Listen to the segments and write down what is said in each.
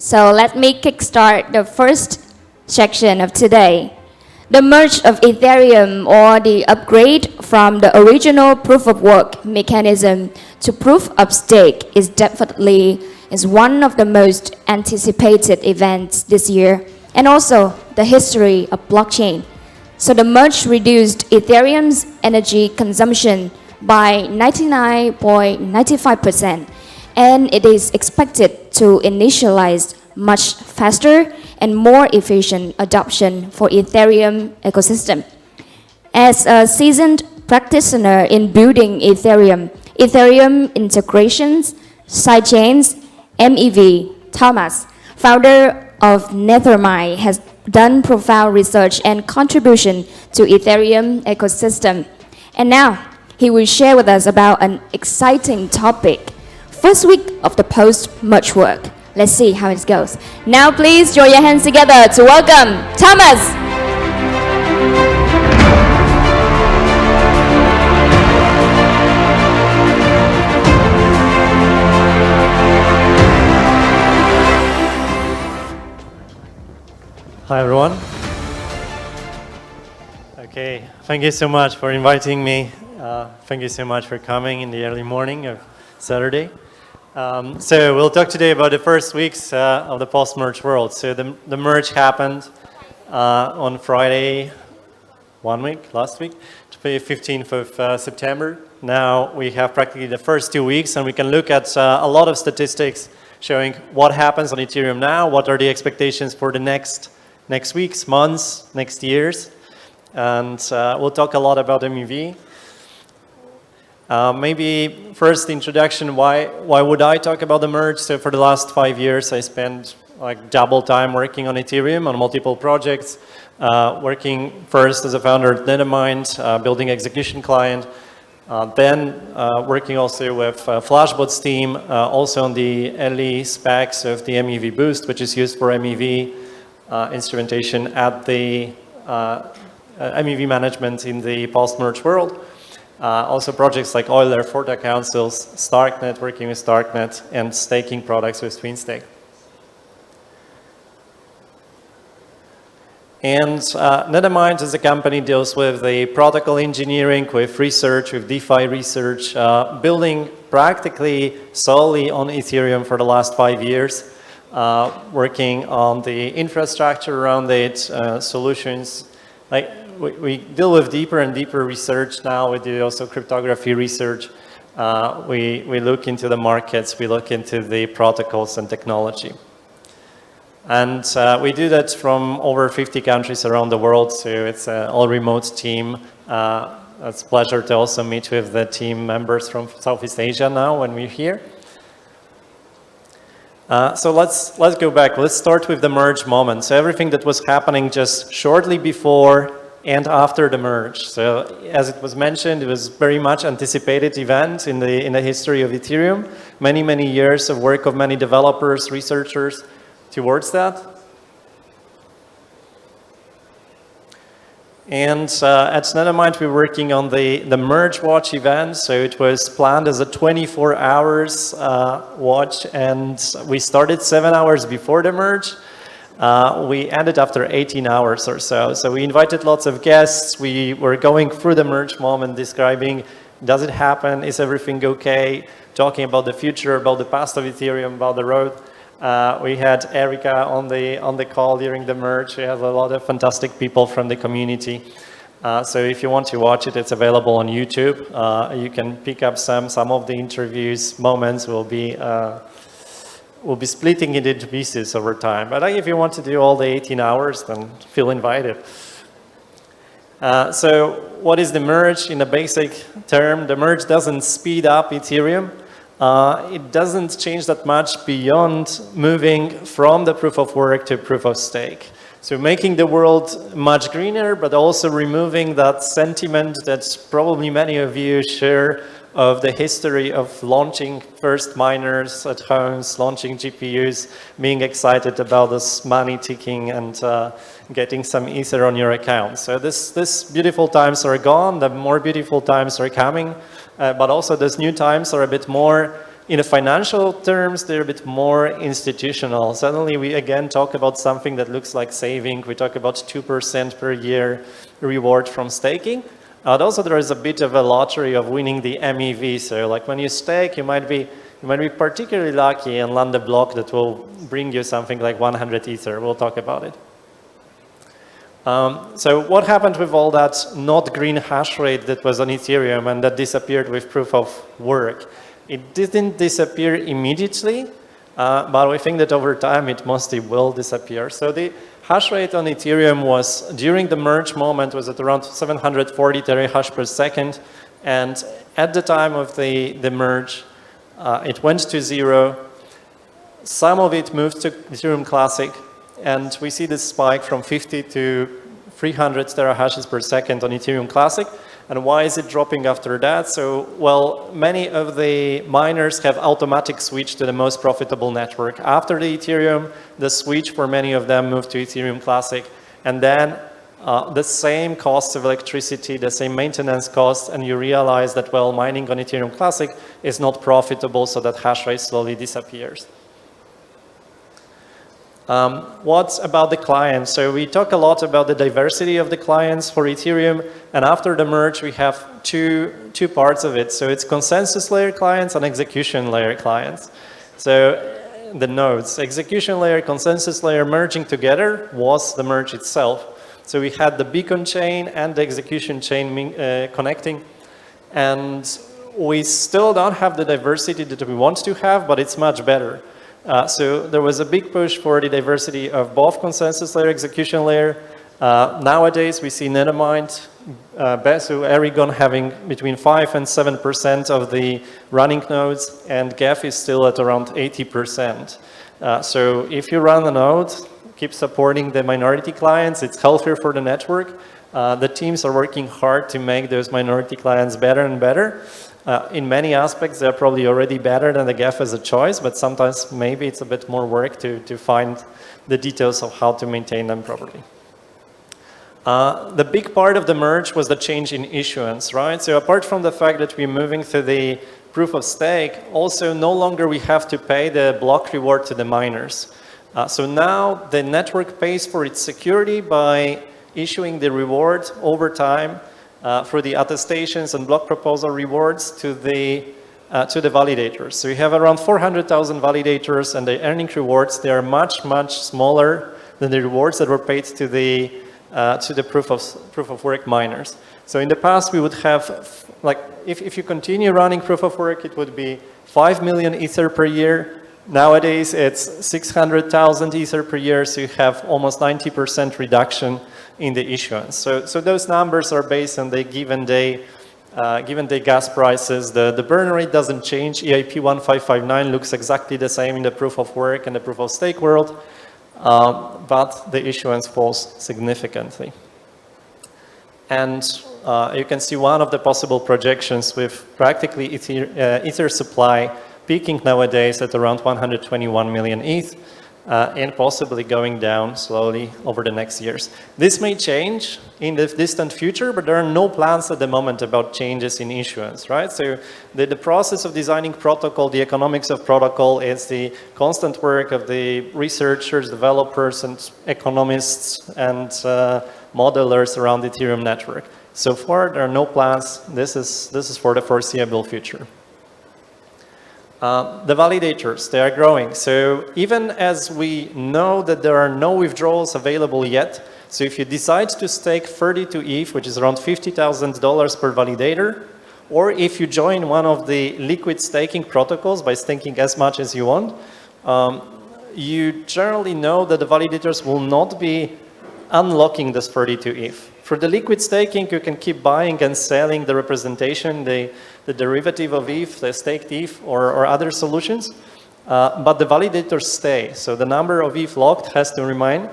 So let me kickstart the first section of today. The merge of Ethereum, or the upgrade from the original proof of work mechanism to proof of stake, is one of the most anticipated events this year, and also the history of blockchain. So the merge reduced Ethereum's energy consumption by 99.95%, and it is expected to initialize much faster and more efficient adoption for Ethereum ecosystem. As a seasoned practitioner in building Ethereum integrations, sidechains, MEV, Tomasz, founder of Nethermind, has done profound research and contribution to Ethereum ecosystem. And now, he will share with us about an exciting topic, first week of the post-merge work. Let's see how it goes. Now please join your hands together to welcome Tomasz. Hi everyone. Okay, thank you so much for inviting me. Thank you so much for coming in the early morning of Saturday. So we'll talk today about the first weeks of the post-merge world. So the merge happened on Friday, last week, the 15th of September. Now we have practically the first 2 weeks, and we can look at a lot of statistics showing what happens on Ethereum now, what are the expectations for the next weeks, months, next years. And we'll talk a lot about MEV. Maybe first introduction, why would I talk about the merge? So for the last 5 years, I spent like double time working on Ethereum on multiple projects, working first as a founder at Nethermind, building execution client, then working also with Flashbot's team, also on the early specs of the MEV Boost, which is used for MEV instrumentation at the MEV management in the post-merge world. Also projects like Euler, Forta Councils, Starknet, working with Starknet, and staking products with TwinStake. And Nethermind as a company deals with the protocol engineering, with research, with DeFi research, building practically solely on Ethereum for the last 5 years, working on the infrastructure around it, solutions. We deal with deeper and deeper research now. We do also cryptography research. We look into the markets. We look into the protocols and technology. And we do that from over 50 countries around the world. So it's an all-remote team. It's a pleasure to also meet with the team members from Southeast Asia now when we're here. So let's go back. Let's start with the merge moment. So everything that was happening just shortly before and after the merge. So as it was mentioned, it was very much anticipated event in the history of Ethereum. Many years of work of many developers, researchers towards that. And at Nethermind, we're working on the merge watch event. So it was planned as a 24 hours watch, and we started 7 hours before the merge. We ended after 18 hours or so. So we invited lots of guests. We were going through the merge moment, describing, does it happen? Is everything okay? Talking about the future, about the past of Ethereum, about the road. We had Erica on the call during the merge. We have a lot of fantastic people from the community. So if you want to watch it, it's available on YouTube. You can pick up some of the interviews. Moments will be splitting it into pieces over time. But if you want to do all the 18 hours, then feel invited. So what is the merge? In a basic term, the merge doesn't speed up Ethereum. It doesn't change that much beyond moving from the proof of work to proof of stake. So making the world much greener, but also removing that sentiment that probably many of you share of the history of launching first miners at homes, launching GPUs, being excited about this money ticking and getting some ether on your account. So this beautiful times are gone, the more beautiful times are coming, but also those new times are a bit more In the financial terms, they're a bit more institutional. Suddenly, we again talk about something that looks like saving. We talk about 2% per year reward from staking. And also, there is a bit of a lottery of winning the MEV. So, like when you stake, you might be particularly lucky and land a block that will bring you something like 100 Ether. We'll talk about it. So what happened with all that not green hash rate that was on Ethereum and that disappeared with proof of work? It didn't disappear immediately, but we think that over time it mostly will disappear. So the hash rate on Ethereum was, during the merge moment, was at around 740 terahash per second. And at the time of the merge, it went to 0. Some of it moved to Ethereum Classic. And we see this spike from 50 to 300 terahashes per second on Ethereum Classic. And why is it dropping after that? So, well, many of the miners have automatic switch to the most profitable network. After the Ethereum, the switch for many of them moved to Ethereum Classic. And then the same cost of electricity, the same maintenance costs, and you realize that, well, mining on Ethereum Classic is not profitable, so that hash rate slowly disappears. What about the clients? So we talk a lot about the diversity of the clients for Ethereum, and after the merge we have two parts of it. So it's consensus layer clients and execution layer clients. So the nodes, execution layer, consensus layer merging together was the merge itself. So we had the beacon chain and the execution chain connecting, and we still don't have the diversity that we want to have, but it's much better. So there was a big push for the diversity of both consensus layer, execution layer. Nowadays, we see Nethermind, Besu, Aragon having between 5 and 7% of the running nodes, and GEF is still at around 80%. So if you run a node, keep supporting the minority clients. It's healthier for the network. The teams are working hard to make those minority clients better and better. In many aspects, they're probably already better than the GEF as a choice, but sometimes maybe it's a bit more work to find the details of how to maintain them properly. The big part of the merge was the change in issuance, right? So apart from the fact that we're moving to the proof of stake, also no longer we have to pay the block reward to the miners. So now the network pays for its security by issuing the reward over time for the attestations and block proposal rewards to the validators. So we have around 400,000 validators, and the earning rewards, they are much, much smaller than the rewards that were paid to the proof of work miners. So in the past, we would have, like, if you continue running proof of work, it would be 5 million Ether per year. Nowadays, it's 600,000 Ether per year, so you have almost 90% reduction in the issuance. So those numbers are based on the given day gas prices. The burn rate doesn't change. EIP 1559 looks exactly the same in the proof of work and the proof of stake world, but the issuance falls significantly. And you can see one of the possible projections with practically Ether supply peaking nowadays at around 121 million ETH. And possibly going down slowly over the next years. This may change in the distant future, but there are no plans at the moment about changes in issuance, right? So the process of designing protocol, the economics of protocol, is the constant work of the researchers, developers, and economists, and modelers around the Ethereum network. So far, there are no plans. This is for the foreseeable future. The validators, they are growing. So even as we know that there are no withdrawals available yet, so if you decide to stake 32 ETH, which is around $50,000 per validator, or if you join one of the liquid staking protocols by staking as much as you want, you generally know that the validators will not be unlocking this 32 ETH. For the liquid staking, you can keep buying and selling the representation, the derivative of ETH, the staked ETH, or other solutions, but the validators stay. So the number of ETH locked has to remain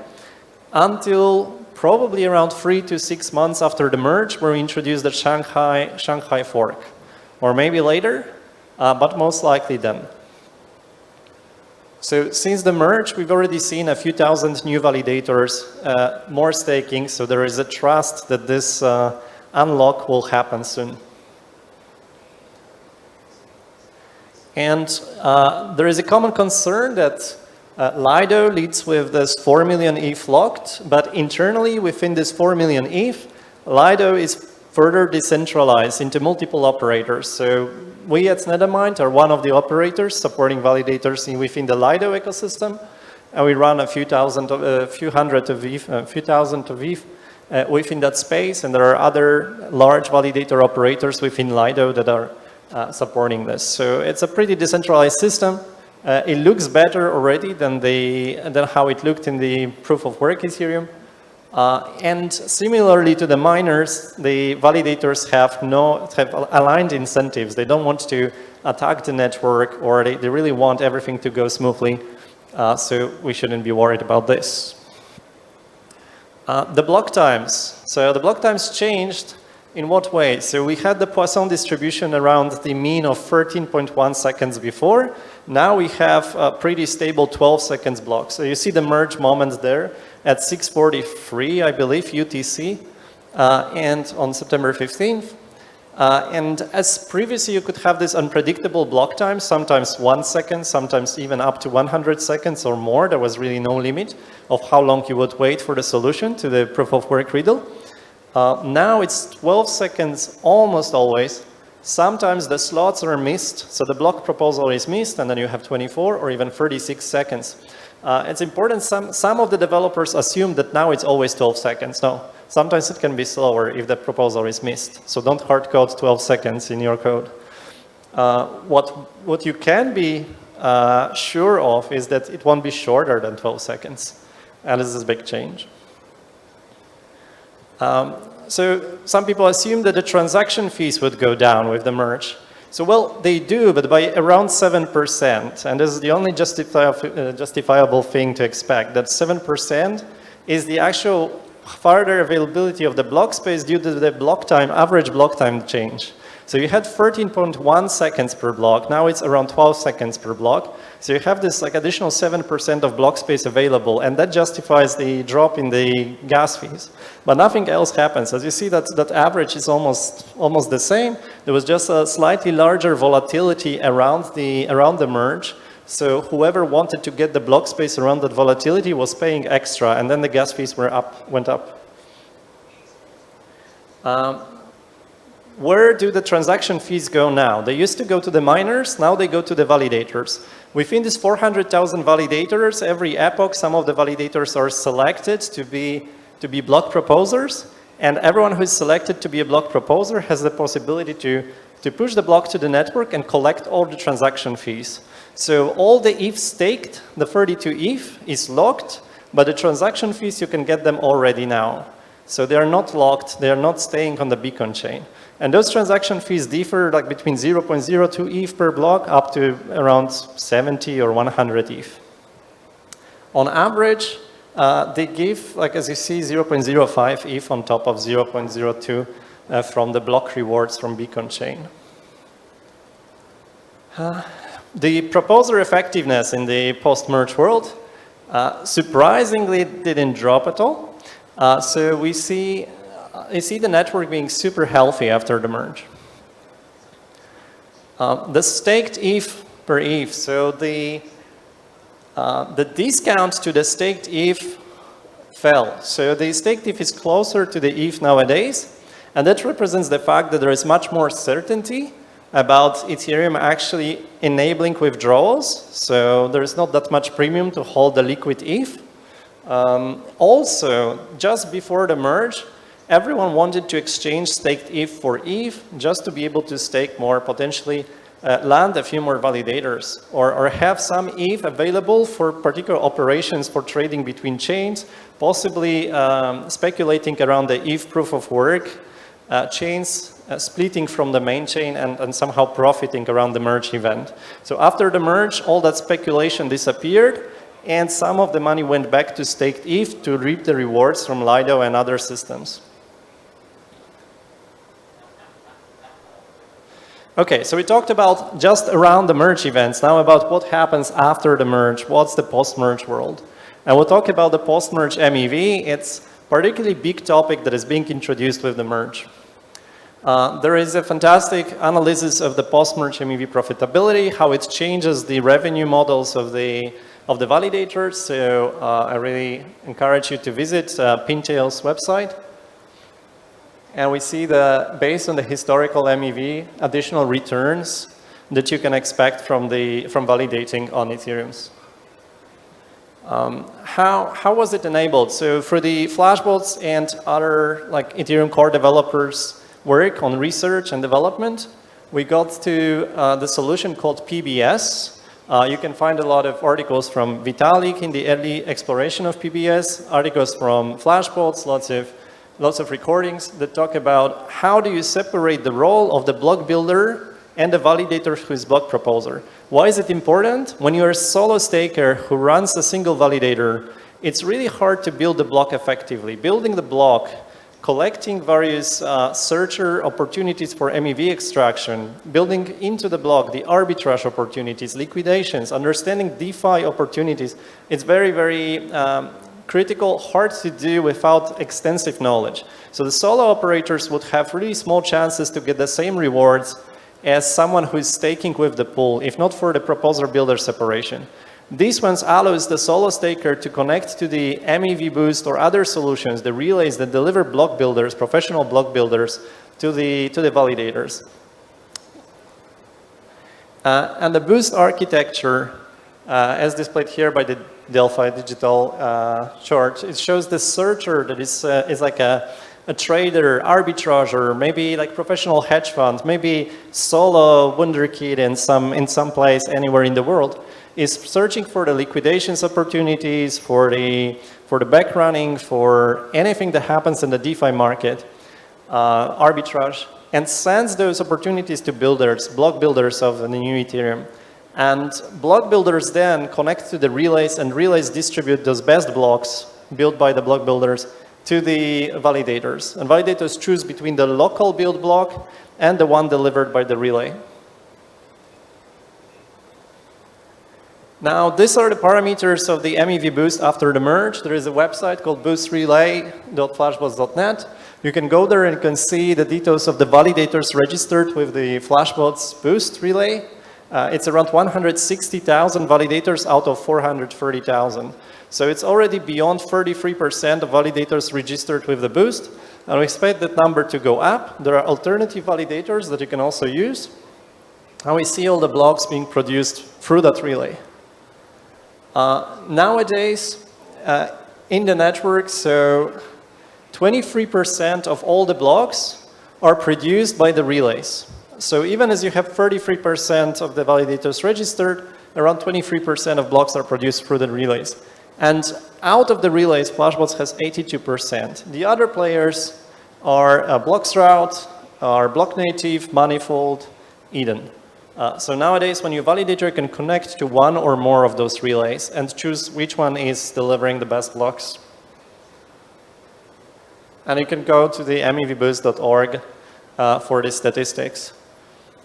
until probably around 3 to 6 months after the merge, where we introduce the Shanghai fork, or maybe later, but most likely then. So since the merge, we've already seen a few thousand new validators, more staking, so there is a trust that this unlock will happen soon. And there is a common concern that Lido leads with this 4 million ETH locked, but internally within this 4 million ETH, Lido is further decentralized into multiple operators. So we at Nethermind are one of the operators supporting validators within the Lido ecosystem, and we run a few thousand of ETH within that space, and there are other large validator operators within Lido that are supporting this. So it's a pretty decentralized system. It looks better already than how it looked in the proof of work Ethereum. And similarly to the miners, the validators have aligned incentives. They don't want to attack the network, or they really want everything to go smoothly. So we shouldn't be worried about this. The block times. So the block times changed in what way? So we had the Poisson distribution around the mean of 13.1 seconds before. Now we have a pretty stable 12 seconds block. So you see the merge moment there at 6:43, I believe, UTC, and on September 15th. And as previously, you could have this unpredictable block time, sometimes 1 second, sometimes even up to 100 seconds or more. There was really no limit of how long you would wait for the solution to the proof of work riddle. Now it's 12 seconds almost always. Sometimes the slots are missed, so the block proposal is missed, and then you have 24 or even 36 seconds. It's important, some of the developers assume that now it's always 12 seconds. No, sometimes it can be slower if the proposal is missed. So don't hard code 12 seconds in your code. What you can be sure of is that it won't be shorter than 12 seconds. And this is a big change. So some people assume that the transaction fees would go down with the merge. So, well, they do, but by around 7%. And this is the only justifiable thing to expect, that 7% is the actual further availability of the block space due to the block time, average block time change. So you had 13.1 seconds per block. Now it's around 12 seconds per block. So you have this like additional 7% of block space available, and that justifies the drop in the gas fees. But nothing else happens. As you see, that average is almost the same. There was just a slightly larger volatility around the merge. So whoever wanted to get the block space around that volatility was paying extra, and then the gas fees went up. Where do the transaction fees go now? They used to go to the miners, now they go to the validators. Within these 400,000 validators, every epoch, some of the validators are selected to be block proposers, and everyone who is selected to be a block proposer has the possibility to push the block to the network and collect all the transaction fees. So all the ETH staked, the 32 ETH, is locked, but the transaction fees, you can get them already now. So they are not locked, they are not staying on the beacon chain. And those transaction fees differ like between 0.02 ETH per block up to around 70 or 100 ETH. On average, they give, like as you see, 0.05 ETH on top of 0.02 from the block rewards from beacon chain. The proposer effectiveness in the post-merge world surprisingly didn't drop at all. So we see the network being super healthy after the merge. The staked ETH per ETH, so the discount to the staked ETH fell. So the staked ETH is closer to the ETH nowadays, and that represents the fact that there is much more certainty about Ethereum actually enabling withdrawals. So there is not that much premium to hold the liquid ETH. Also, just before the merge, everyone wanted to exchange staked ETH for ETH just to be able to stake more, potentially land a few more validators, or have some ETH available for particular operations for trading between chains, possibly speculating around the ETH proof of work chains, splitting from the main chain and somehow profiting around the merge event. So after the merge, all that speculation disappeared, and some of the money went back to staked ETH to reap the rewards from Lido and other systems. Okay, so we talked about just around the merge events, now about what happens after the merge, what's the post-merge world. And we'll talk about the post-merge MEV. It's a particularly big topic that is being introduced with the merge. There is a fantastic analysis of the post-merge MEV profitability, how it changes the revenue models of the validators. So I really encourage you to visit Pintail's website. And we see based on the historical MEV, additional returns that you can expect from validating on Ethereum's. How was it enabled? So for the Flashbots and other like Ethereum core developers work on research and development, we got to the solution called PBS. You can find a lot of articles from Vitalik in the early exploration of PBS, articles from Flashbots, lots of recordings that talk about how do you separate the role of the block builder and the validator who is block proposer. Why is it important? When you're a solo staker who runs a single validator, it's really hard to build the block effectively. Building the block, collecting various searcher opportunities for MEV extraction, building into the block the arbitrage opportunities, liquidations, understanding DeFi opportunities, it's very, very critical, hard to do without extensive knowledge. So the solo operators would have really small chances to get the same rewards as someone who is staking with the pool, if not for the proposer-builder separation. This ones allows the solo staker to connect to the MEV boost or other solutions, the relays that deliver block builders, professional block builders, to the validators. And the boost architecture, as displayed here by the Delphi digital chart, it shows the searcher that is like a trader, arbitrager, maybe like professional hedge fund, maybe solo wunderkid in some place anywhere in the world, is searching for the liquidations opportunities, for the backrunning, for anything that happens in the DeFi market, arbitrage, and sends those opportunities to builders, block builders of the new Ethereum. And block builders then connect to the relays, and relays distribute those best blocks built by the block builders to the validators. And validators choose between the local build block and the one delivered by the relay. Now, these are the parameters of the MEV boost after the merge. There is a website called boostrelay.flashbots.net. You can go there and you can see the details of the validators registered with the Flashbots boost relay. It's around 160,000 validators out of 430,000. So it's already beyond 33% of validators registered with the boost. And we expect that number to go up. There are alternative validators that you can also use. And we see all the blocks being produced through that relay. Nowadays, in the network, so 23% of all the blocks are produced by the relays. So even as you have 33% of the validators registered, around 23% of blocks are produced through the relays. And out of the relays, Flashbots has 82%. The other players are Bloxroute, are Blocknative, Manifold, Eden. So nowadays, when you validator, you can connect to one or more of those relays and choose which one is delivering the best blocks. And you can go to the mevboost.org for the statistics.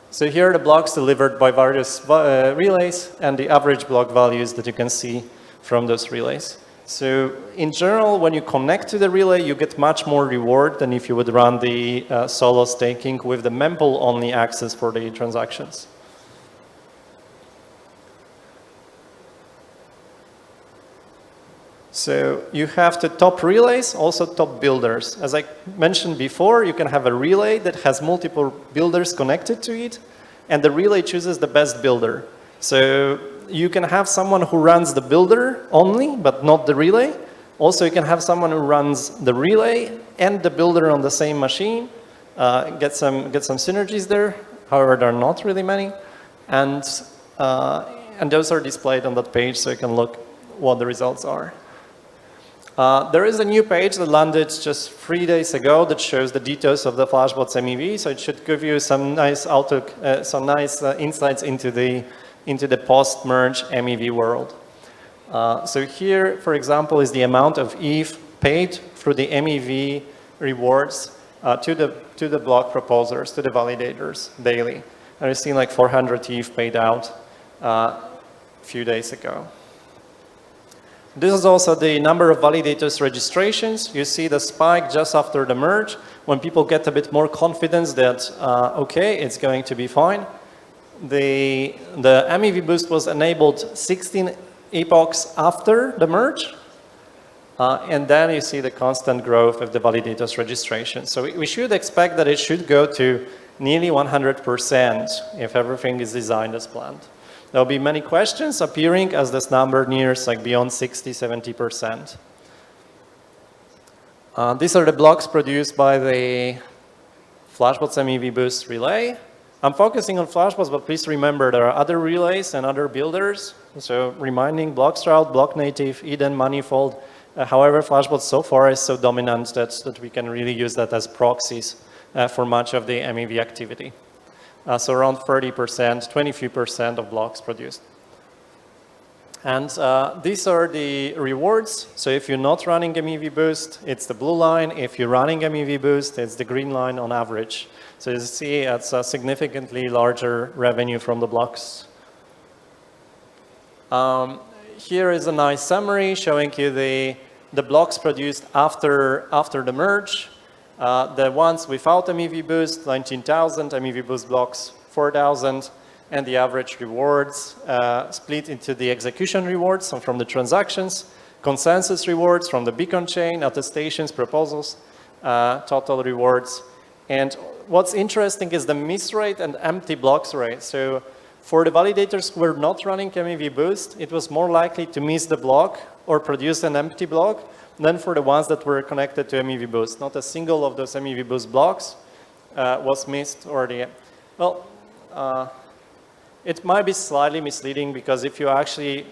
So here are the blocks delivered by various relays and the average block values that you can see from those relays. So in general, when you connect to the relay, you get much more reward than if you would run the solo staking with the mempool-only access for the transactions. So you have the top relays, also top builders. As I mentioned before, you can have a relay that has multiple builders connected to it, and the relay chooses the best builder. So you can have someone who runs the builder only, but not the relay. Also, you can have someone who runs the relay and the builder on the same machine. Get some synergies there. However, there are not really many. And those are displayed on that page, so you can look what the results are. There is a new page that landed just 3 days ago that shows the details of the Flashbots MEV, so it should give you some nice outlook, some nice insights into the post-merge MEV world. So here, for example, is the amount of ETH paid through the MEV rewards to the block proposers, to the validators daily. And we've seen like 400 ETH paid out a few days ago. This is also the number of validators registrations. You see the spike just after the merge when people get a bit more confidence that, okay, it's going to be fine, the MEV boost was enabled 16 epochs after the merge. And then you see the constant growth of the validators registration. So we should expect that it should go to nearly 100% if everything is designed as planned. There'll be many questions appearing as this number nears like beyond 60, 70%. These are the blocks produced by the Flashbots MEV Boost relay. I'm focusing on Flashbots, but please remember there are other relays and other builders. So reminding Blockstrought, Blocknative, Eden, Manifold. However, Flashbots so far is so dominant that we can really use that as proxies for much of the MEV activity. So around 30%, 20% of blocks produced. And these are the rewards. So if you're not running MEV Boost, it's the blue line. If you're running MEV Boost, it's the green line on average. So you see it's a significantly larger revenue from the blocks. Here is a nice summary showing you the blocks produced after the merge. The ones without MEV Boost, 19,000, MEV Boost blocks, 4,000, and the average rewards split into the execution rewards from the transactions, consensus rewards from the beacon chain, attestations, proposals, total rewards. And what's interesting is the miss rate and empty blocks rate. So for the validators who were not running MEV Boost, it was more likely to miss the block or produce an empty block than for the ones that were connected to MEV Boost. Not a single of those MEV Boost blocks was missed or the, well, it might be slightly misleading because if you actually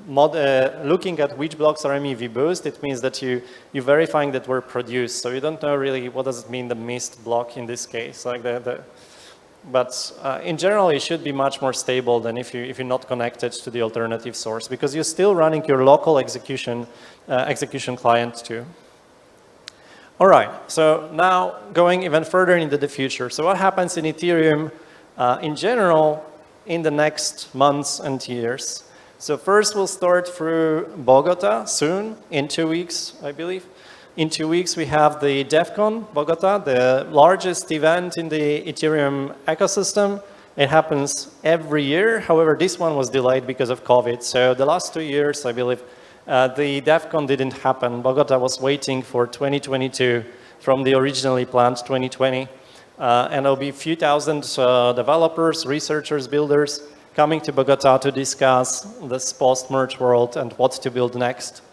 looking at which blocks are MEV Boost, it means that you're verifying that were produced. So you don't know really what does it mean the missed block in this case. Like but in general, it should be much more stable than if you're not connected to the alternative source because you're still running your local execution client too. All right, so now going even further into the future. So what happens in Ethereum in general in the next months and years? So first we'll start through Bogota soon, in 2 weeks, I believe. In 2 weeks, we have the DevCon Bogota, the largest event in the Ethereum ecosystem. It happens every year. However, this one was delayed because of COVID. So the last 2 years, I believe, the DevCon didn't happen. Bogota was waiting for 2022 from the originally planned 2020. And there'll be a few thousand developers, researchers, builders coming to Bogota to discuss this post-merge world and what to build next.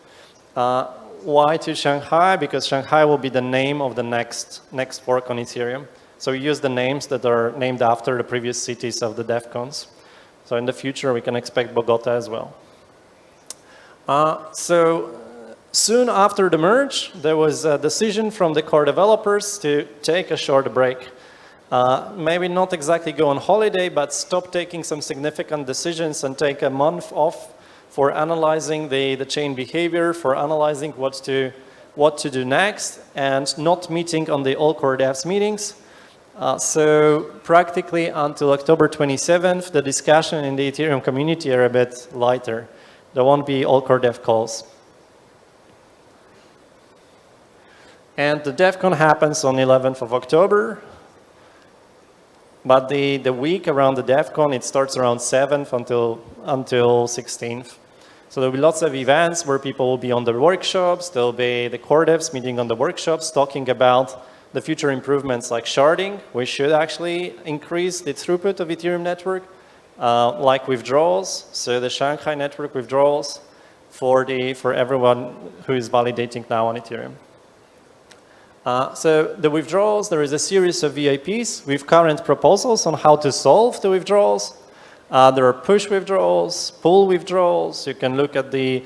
Why to Shanghai? Because Shanghai will be the name of the next fork on Ethereum. So we use the names that are named after the previous cities of the DevCons. So in the future, we can expect Bogota as well. So soon after the merge, there was a decision from the core developers to take a short break. Maybe not exactly go on holiday, but stop taking some significant decisions and take a month off for analyzing the chain behavior, for analyzing what to do next, and not meeting on the all core devs meetings. So practically until October 27th, the discussion in the Ethereum community are a bit lighter. There won't be all core dev calls. And the DevCon happens on 11th of October. But the week around the DevCon, it starts around 7th until 16th. So there'll be lots of events where people will be on the workshops. There'll be the core devs meeting on the workshops, talking about the future improvements like sharding, which should actually increase the throughput of Ethereum network, like withdrawals. So the Shanghai network withdrawals for everyone who is validating now on Ethereum. So the withdrawals, there is a series of VIPs with current proposals on how to solve the withdrawals. There are push withdrawals, pull withdrawals. You can look at the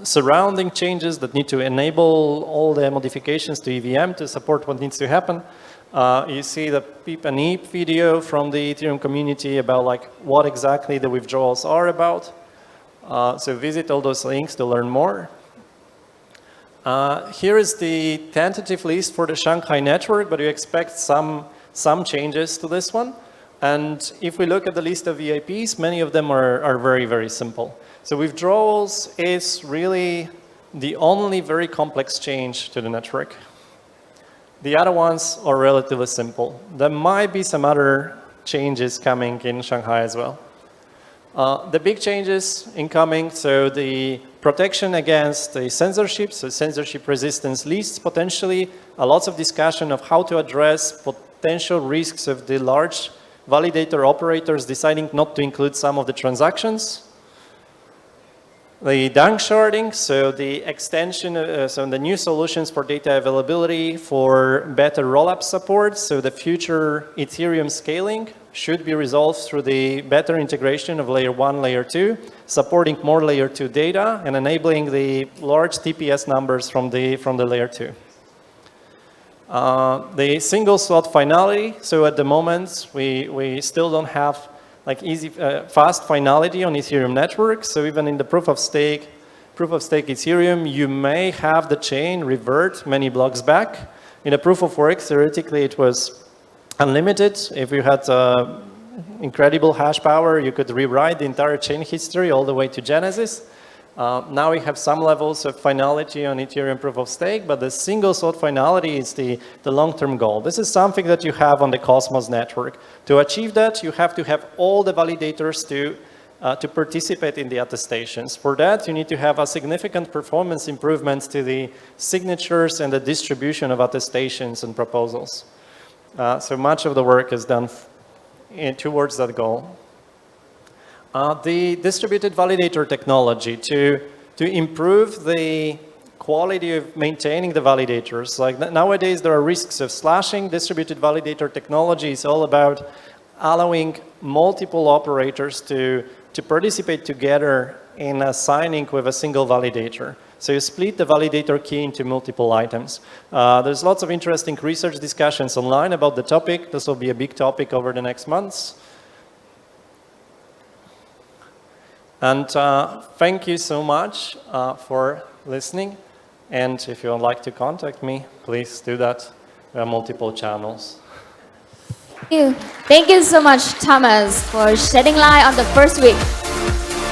surrounding changes that need to enable all the modifications to EVM to support what needs to happen. You see the PEEP and EEP video from the Ethereum community about like what exactly the withdrawals are about. So visit all those links to learn more. Here is the tentative list for the Shanghai network, but you expect some changes to this one. And if we look at the list of VIPs, many of them are very, very simple. So withdrawals is really the only very complex change to the network. The other ones are relatively simple. There might be some other changes coming in Shanghai as well. The big changes incoming, so the protection against the censorship, so censorship resistance lists potentially, lots of discussion of how to address potential risks of the large validator operators deciding not to include some of the transactions. The dunk sharding, so the extension, so the new solutions for data availability for better rollup support, so the future Ethereum scaling should be resolved through the better integration of layer 1, layer 2, supporting more layer 2 data and enabling the large TPS numbers from the layer 2. The single slot finality, so at the moment we still don't have like easy, fast finality on Ethereum network. So even in the proof of stake Ethereum, you may have the chain revert many blocks back. In a proof of work, theoretically, it was unlimited. If you had incredible hash power, you could rewrite the entire chain history all the way to Genesis. Now we have some levels of finality on Ethereum proof of stake, but the single slot finality is the long-term goal. This is something that you have on the Cosmos network. To achieve that, you have to have all the validators to participate in the attestations. For that, you need to have a significant performance improvements to the signatures and the distribution of attestations and proposals. So much of the work is done towards that goal. The distributed validator technology to improve the quality of maintaining the validators. Like nowadays, there are risks of slashing. Distributed validator technology is all about allowing multiple operators to participate together in a signing with a single validator. So you split the validator key into multiple items. There's lots of interesting research discussions online about the topic. This will be a big topic over the next months. And thank you so much for listening. And if you would like to contact me, please do that. We have multiple channels. Thank you. Thank you so much, Thomas, for shedding light on the first week.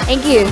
Thank you.